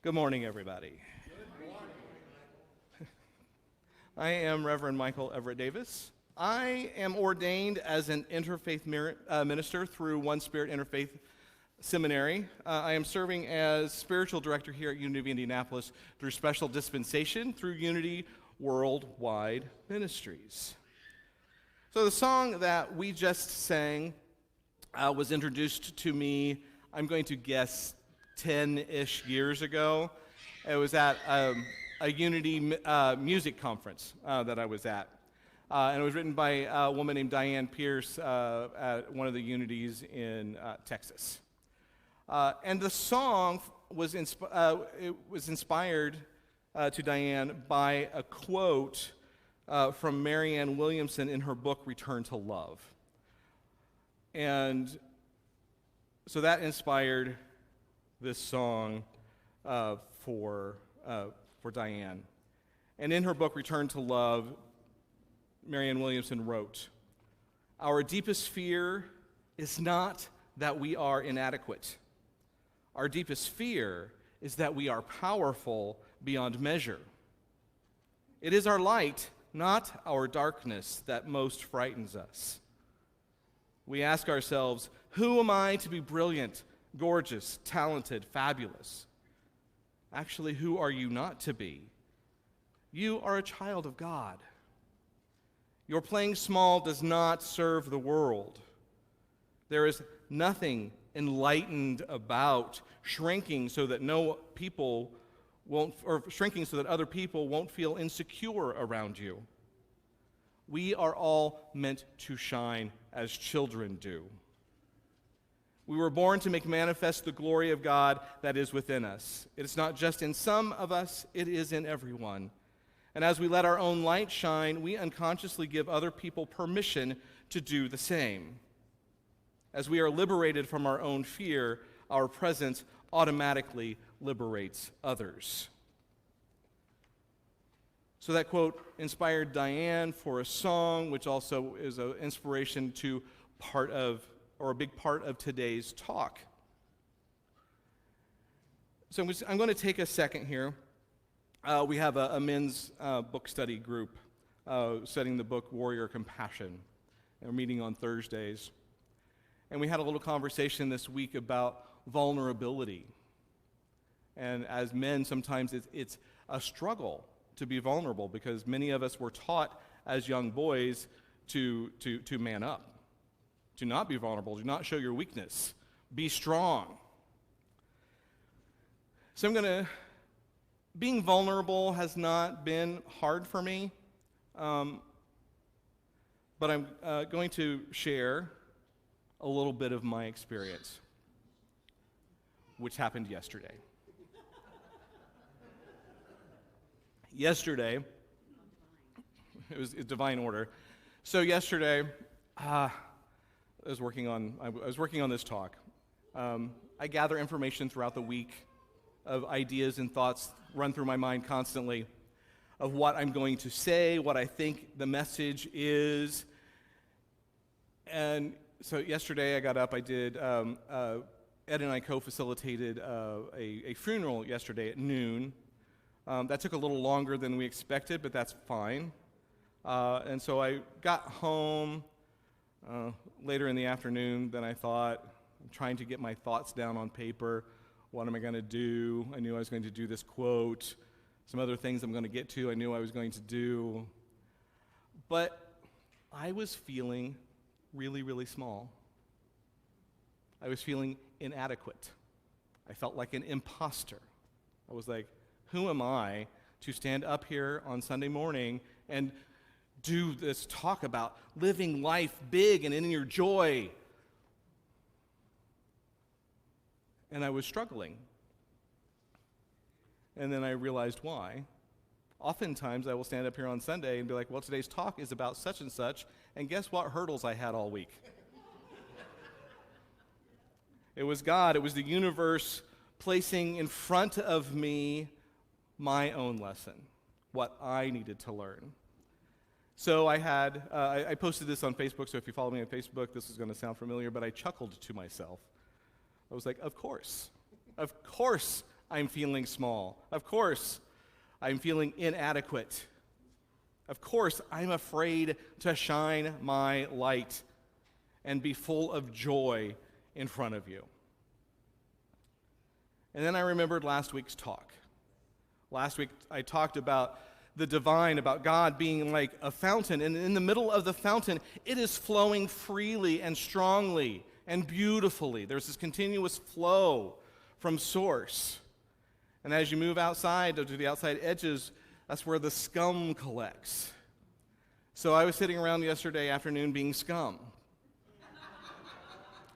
Good morning, everybody. Good morning. I am Reverend Michael Everett Davis. I am ordained as an interfaith minister through One Spirit Interfaith Seminary. I am serving as spiritual director here at Unity of Indianapolis through special dispensation through Unity Worldwide Ministries. So the song that we just sang was introduced to me, I'm going to guess, 10-ish years ago. It was at a Unity music conference that I was at. And it was written by a woman named Diane Pierce at one of the Unities in Texas. And the song was inspired to Diane by a quote from Marianne Williamson in her book, Return to Love. And so that inspired this song for Diane. And in her book, Return to Love, Marianne Williamson wrote, "Our deepest fear is not that we are inadequate. Our deepest fear is that we are powerful beyond measure. It is our light, not our darkness, that most frightens us. We ask ourselves, who am I to be brilliant, gorgeous, talented, fabulous? Actually, who are you not to be? You are a child of God. Your playing small does not serve the world. There is nothing enlightened about shrinking so that shrinking so that other people won't feel insecure around you. We are all meant to shine as children do. We were born to make manifest the glory of God that is within us. It is not just in some of us, it is in everyone. And as we let our own light shine, we unconsciously give other people permission to do the same. As we are liberated from our own fear, our presence automatically liberates others." So that quote inspired Diane for a song, which also is an inspiration to a big part of today's talk. So I'm going to take a second here. We have a men's book study group studying the book Warrior Compassion. And we're meeting on Thursdays. And we had a little conversation this week about vulnerability. And as men, sometimes it's a struggle to be vulnerable because many of us were taught as young boys to man up. Do not be vulnerable. Do not show your weakness. Be strong. So being vulnerable has not been hard for me, but I'm going to share a little bit of my experience, which happened yesterday. Yesterday, it was divine order. So yesterday, I was working on this talk. I gather information throughout the week of ideas and thoughts run through my mind constantly of what I'm going to say, what I think the message is. And so yesterday I got up, I did, Ed and I co-facilitated a funeral yesterday at noon. That took a little longer than we expected, but that's fine. And so I got home later in the afternoon than I thought. I'm trying to get my thoughts down on paper. What am I going to do? I knew I was going to do this quote. Some other things I'm going to get to, I knew I was going to do. But I was feeling really, really small. I was feeling inadequate. I felt like an imposter. I was like, who am I to stand up here on Sunday morning and do this talk about living life big and in your joy? And I was struggling. And then I realized why. Oftentimes I will stand up here on Sunday and be like, well, today's talk is about such and such, and guess what hurdles I had all week? It was God, it was the universe placing in front of me my own lesson, what I needed to learn. So I posted this on Facebook, so if you follow me on Facebook, this is going to sound familiar, but I chuckled to myself. I was like, of course I'm feeling small. Of course, I'm feeling inadequate. Of course, I'm afraid to shine my light and be full of joy in front of you. And then I remembered last week's talk. Last week, I talked about the divine, about God being like a fountain. And in the middle of the fountain, it is flowing freely and strongly and beautifully. There's this continuous flow from source. And as you move outside to the outside edges, that's where the scum collects. So I was sitting around yesterday afternoon being scum.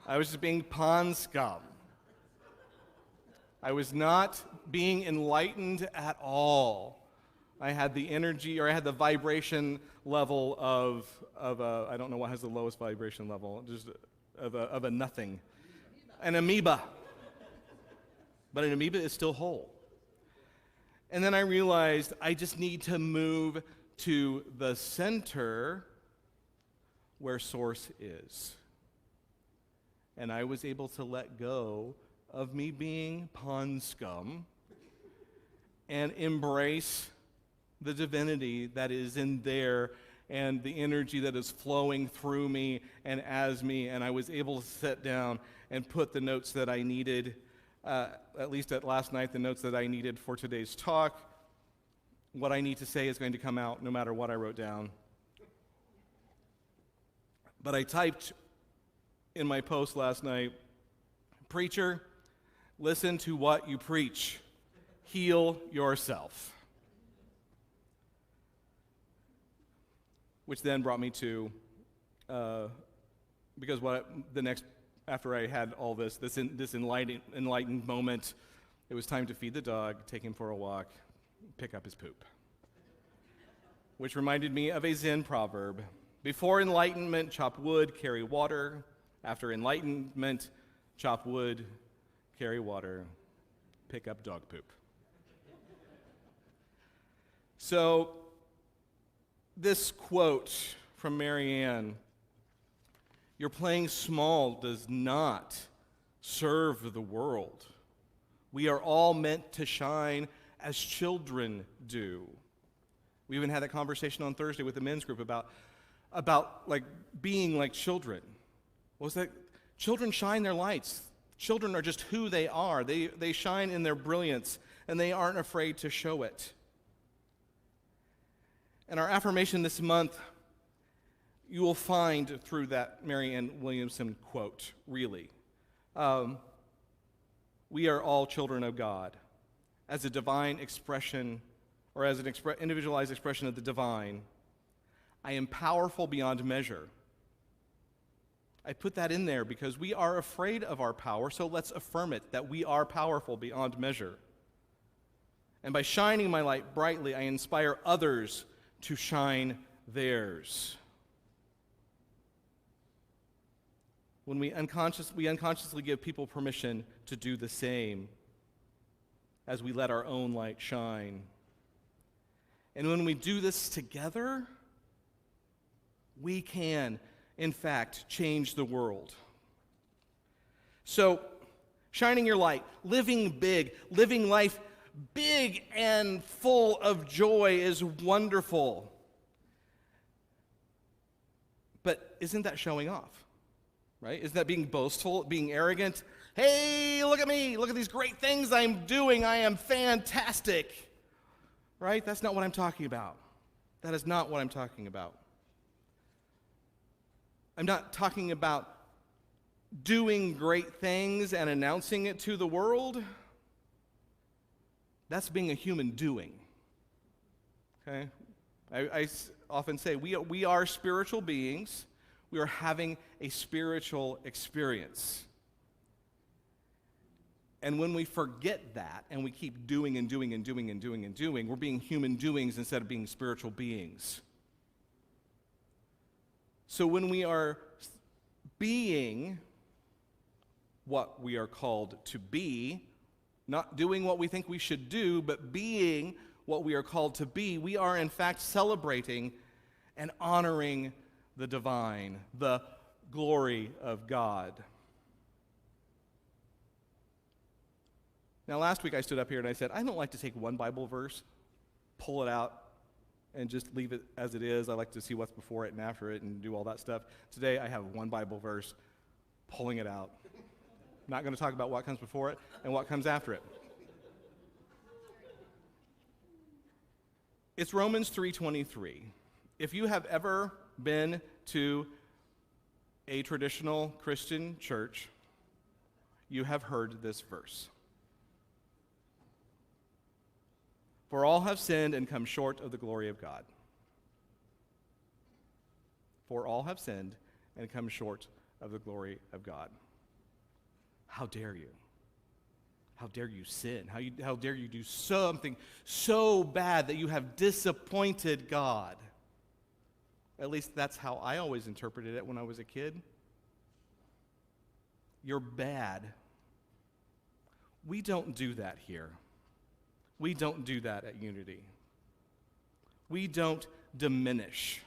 I was just being pond scum. I was not being enlightened at all. I had the energy, or I had the vibration level of a, I don't know what has the lowest vibration level, just of a nothing. An amoeba. But an amoeba is still whole. And then I realized I just need to move to the center where source is. And I was able to let go of me being pond scum and embrace the divinity that is in there and the energy that is flowing through me and as me. And I was able to sit down and put the notes that I needed, at least at last night, the notes that I needed for today's talk. What I need to say is going to come out no matter what I wrote down. But I typed in my post last night, "Preacher, listen to what you preach. Heal yourself." Which then brought me to, because after I had all this enlightened moment, it was time to feed the dog, take him for a walk, pick up his poop. Which reminded me of a Zen proverb: before enlightenment, chop wood, carry water. After enlightenment, chop wood, carry water, pick up dog poop. So, this quote from Marianne, "Your playing small does not serve the world. We are all meant to shine as children do." We even had that conversation on Thursday with the men's group about like being like children. What was that? Children shine their lights. Children are just who they are. They shine in their brilliance, and they aren't afraid to show it. And our affirmation this month, you will find through that Marianne Williamson quote, really. We are all children of God. As a divine expression, or as an individualized expression of the divine, I am powerful beyond measure. I put that in there because we are afraid of our power, so let's affirm it, that we are powerful beyond measure. And by shining my light brightly, I inspire others to shine theirs. When we unconsciously give people permission to do the same as we let our own light shine. And when we do this together, we can, in fact, change the world. So, shining your light, living big, living life big and full of joy is wonderful. But isn't that showing off? Right? Isn't that being boastful, being arrogant? Hey, look at me. Look at these great things I'm doing. I am fantastic. Right? That's not what I'm talking about. That is not what I'm talking about. I'm not talking about doing great things and announcing it to the world. That's being a human doing. Okay? I often say we are spiritual beings. We are having a spiritual experience. And when we forget that and we keep doing and doing and doing and doing and doing, we're being human doings instead of being spiritual beings. So when we are being what we are called to be, not doing what we think we should do, but being what we are called to be, we are in fact celebrating and honoring the divine, the glory of God. Now, last week I stood up here and I said, I don't like to take one Bible verse, pull it out, and just leave it as it is. I like to see what's before it and after it and do all that stuff. Today I have one Bible verse, pulling it out. Not going to talk about what comes before it and what comes after it. It's Romans 3:23. If you have ever been to a traditional Christian church, you have heard this verse. For all have sinned and come short of the glory of God. For all have sinned and come short of the glory of God. How dare you? How dare you sin? How dare you do something so bad that you have disappointed God? At least that's how I always interpreted it when I was a kid. You're bad. We don't do that here. We don't do that at Unity. We don't diminish.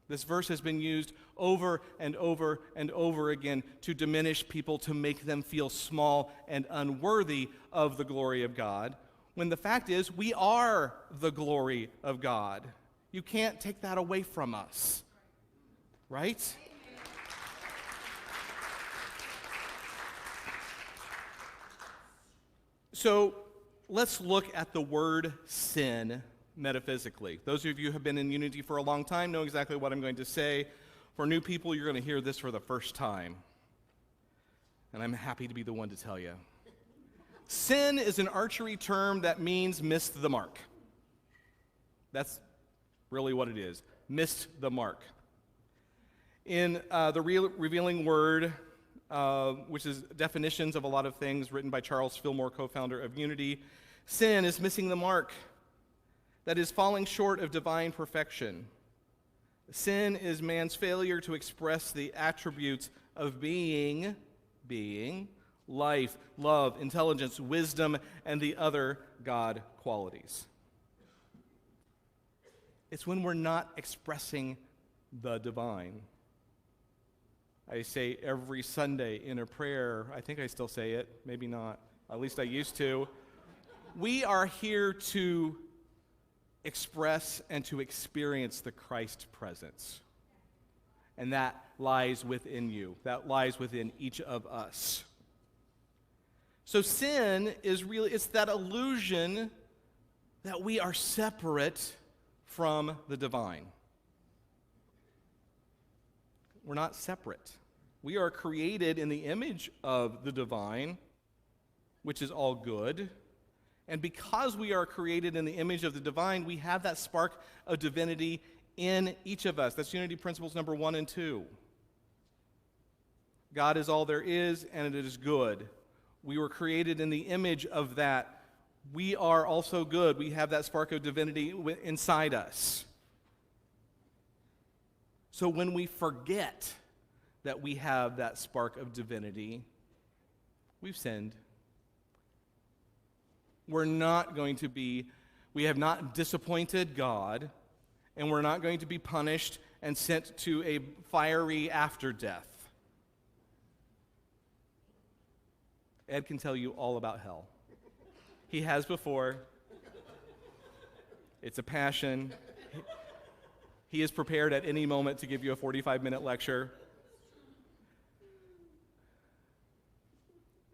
This verse has been used over and over and over again to diminish people, to make them feel small and unworthy of the glory of God, when the fact is we are the glory of God. You can't take that away from us, right? So let's look at the word sin metaphysically. Those of you who have been in Unity for a long time know exactly what I'm going to say. For new people, you're going to hear this for the first time. And I'm happy to be the one to tell you. Sin is an archery term that means missed the mark. That's really what it is. Missed the mark. In the Revealing Word, which is definitions of a lot of things written by Charles Fillmore, co-founder of Unity, sin is missing the mark. That is falling short of divine perfection. Sin is man's failure to express the attributes of being, life, love, intelligence, wisdom, and the other God qualities. It's when we're not expressing the divine. I say every Sunday in a prayer, I think I still say it, maybe not, at least I used to. We are here to express and to experience the Christ presence. And that lies within you. That lies within each of us. So sin is really, it's that illusion that we are separate from the divine. We're not separate. We are created in the image of the divine, which is all good. And because we are created in the image of the divine, we have that spark of divinity in each of us. That's Unity Principles number 1 and 2. God is all there is, and it is good. We were created in the image of that. We are also good. We have that spark of divinity inside us. So when we forget that we have that spark of divinity, we've sinned. We have not disappointed God, and we're not going to be punished and sent to a fiery after death. Ed can tell you all about hell. He has before. It's a passion. He is prepared at any moment to give you a 45-minute lecture.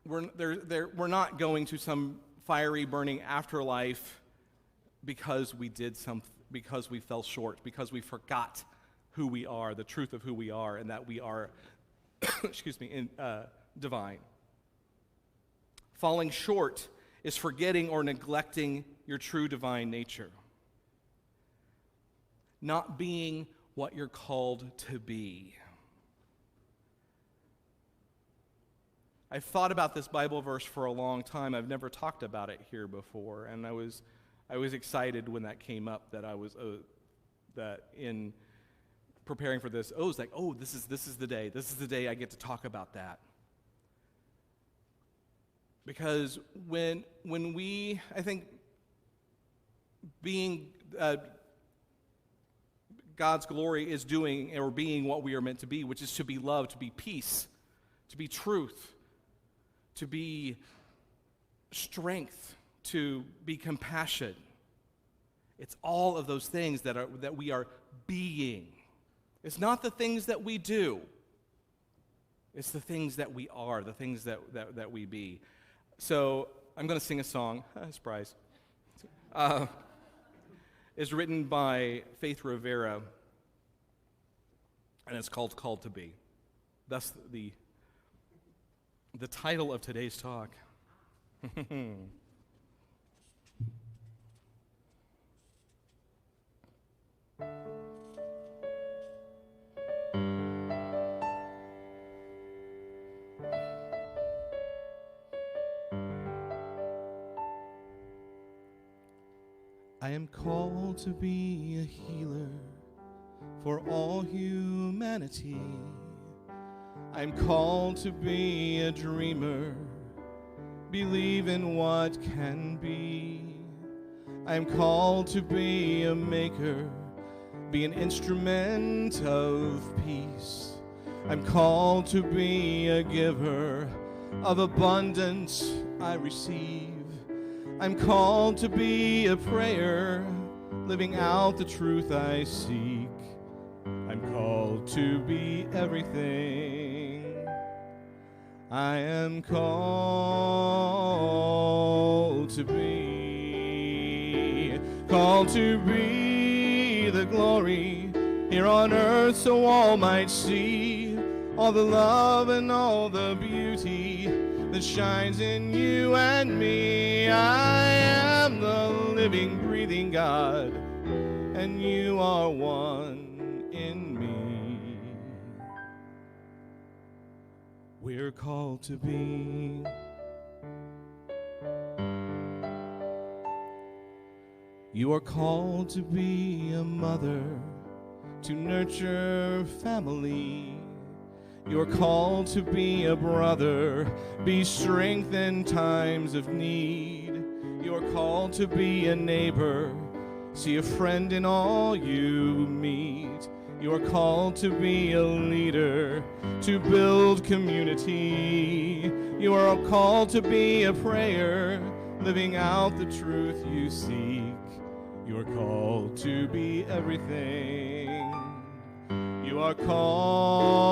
We're not going to some fiery, burning afterlife because we fell short, because we forgot who we are, the truth of who we are, and that we are, divine. Falling short is forgetting or neglecting your true divine nature. Not being what you're called to be. I've thought about this Bible verse for a long time. I've never talked about it here before, and I was excited when that came up. That in preparing for this, it's like, this is the day. This is the day I get to talk about that. Because when we, I think, being God's glory is doing or being what we are meant to be, which is to be love, to be peace, to be truth, to be strength to be compassionate. It's all of those things that we are being. It's not the things that we do. It's the things that we are, the things that we be. So I'm going to sing a song. Surprise. It's written by Faith Rivera, and it's called Called to Be. That's the title of today's talk. I am called to be a healer for all humanity. I'm called to be a dreamer, believe in what can be. I'm called to be a maker, be an instrument of peace. I'm called to be a giver, of abundance I receive. I'm called to be a prayer, living out the truth I seek. I'm called to be everything. I am called to be the glory here on earth so all might see all the love and all the beauty that shines in you and me. I am the living, breathing God, and you are one in me. We're called to be. You are called to be a mother, to nurture family. You're called to be a brother, be strength in times of need. You're called to be a neighbor, see a friend in all you meet. You're called to be a leader, to build community. You are called to be a prayer, living out the truth you seek. You're called to be everything. You are called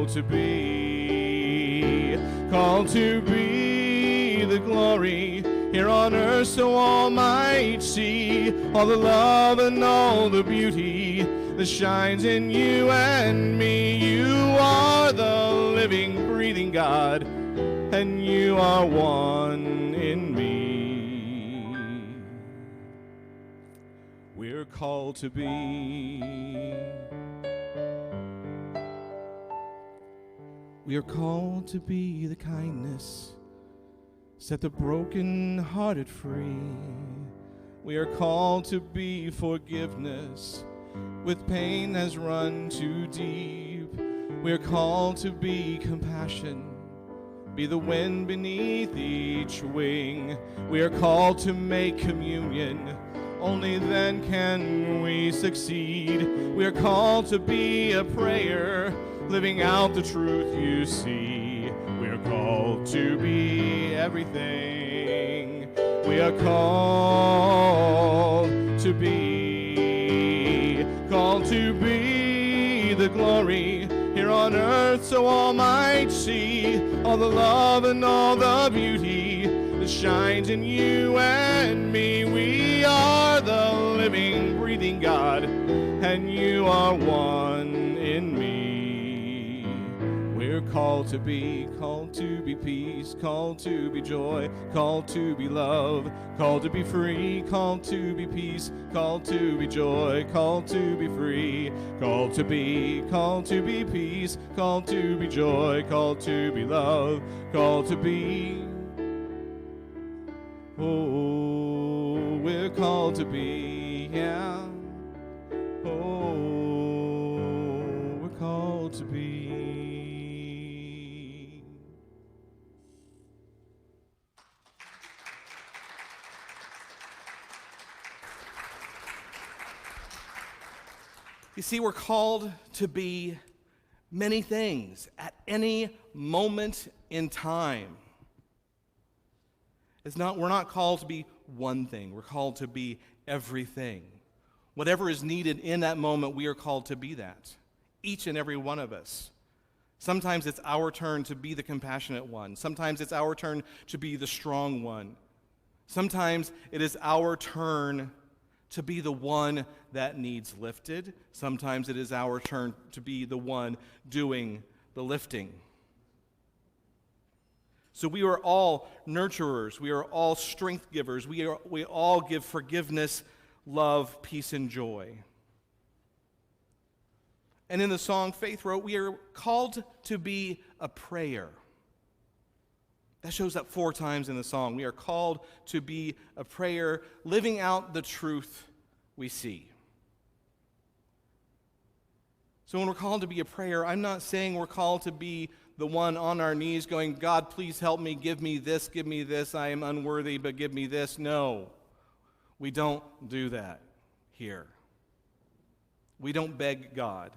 to be the glory here on earth so all might see all the love and all the beauty that shines in you and me. You are the living, breathing God, and you are one in me. We're called to be. We are called to be the kindness, set the broken-hearted free. We are called to be forgiveness, with pain has run too deep. We are called to be compassion, be the wind beneath each wing. We are called to make communion, only then can we succeed. We are called to be a prayer, living out the truth you see. We are called to be everything. We are called to be the glory here on earth so all might see all the love and all the beauty that shines in you and me. We are the living, breathing God, and you are one in me. We're called to be peace, called to be joy, called to be love, called to be free, called to be peace, called to be joy, called to be free, called to be peace, called to be joy, called to be love, called to be. Oh, we're called to be, yeah. Oh, we're called to be. You see, we're called to be many things at any moment in time. We're not called to be one thing. We're called to be everything. Whatever is needed in that moment, we are called to be that. Each and every one of us. Sometimes it's our turn to be the compassionate one. Sometimes it's our turn to be the strong one. Sometimes it is our turn to be the one that needs lifted. Sometimes it is our turn to be the one doing the lifting. So we are all nurturers. We are all strength givers. We all give forgiveness, love, peace, and joy. And in the song Faith wrote, we are called to be a prayer. That shows up 4 times in the song. We are called to be a prayer, living out the truth we see. So when we're called to be a prayer, I'm not saying we're called to be the one on our knees going, God, please help me, give me this, I am unworthy, but give me this. No, we don't do that here. We don't beg God.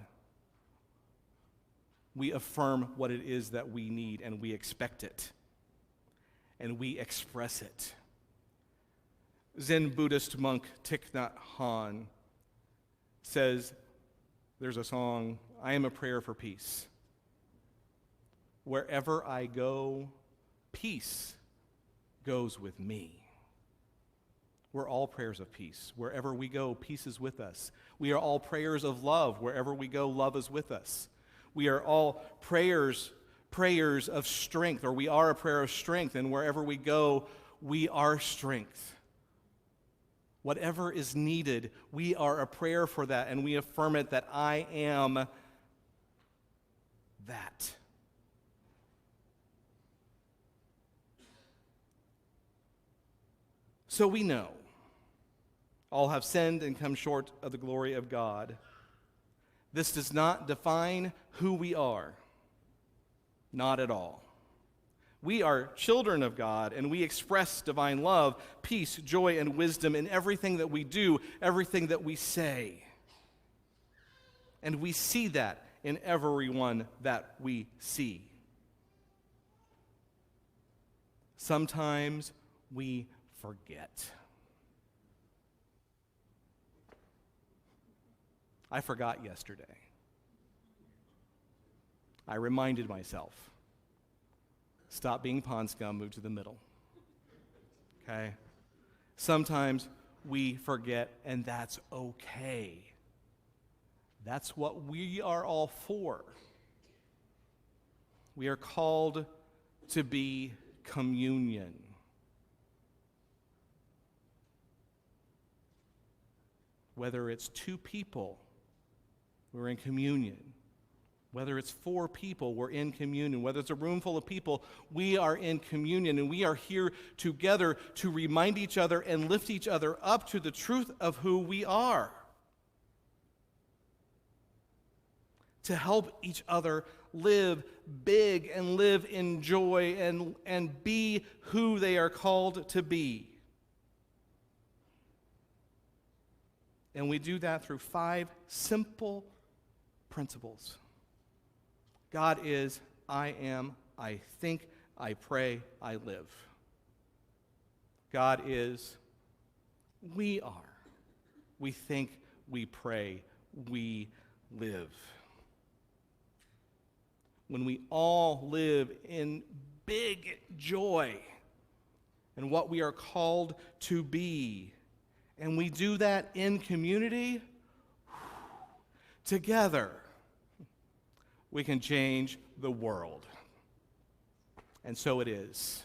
We affirm what it is that we need, and we expect it, and we express it. Zen Buddhist monk Thich Nhat Hanh says, there's a song, I am a prayer for peace. Wherever I go, peace goes with me. We're all prayers of peace. Wherever we go, peace is with us. We are all prayers of love. Wherever we go, love is with us. We are all prayers of strength, or we are a prayer of strength, and wherever we go, we are strength. Whatever is needed, we are a prayer for that, and we affirm it that I am that. So we know all have sinned and come short of the glory of God. This does not define who we are. Not at all. We are children of God, and we express divine love, peace, joy, and wisdom in everything that we do, everything that we say. And we see that in everyone that we see. Sometimes we forget. I forgot yesterday. I reminded myself. Stop being pond scum, move to the middle. Okay? Sometimes we forget, and that's okay. That's what we are all for. We are called to be communion. Whether it's 2 people, we're in communion. Whether it's 4 people, we're in communion. Whether it's a room full of people, we are in communion. And we are here together to remind each other and lift each other up to the truth of who we are. To help each other live big and live in joy and be who they are called to be. And we do that through 5 simple principles. God is, I am, I think, I pray, I live. God is, we are. We think, we pray, we live. When we all live in big joy in what we are called to be, and we do that in community, together, we can change the world. And so it is.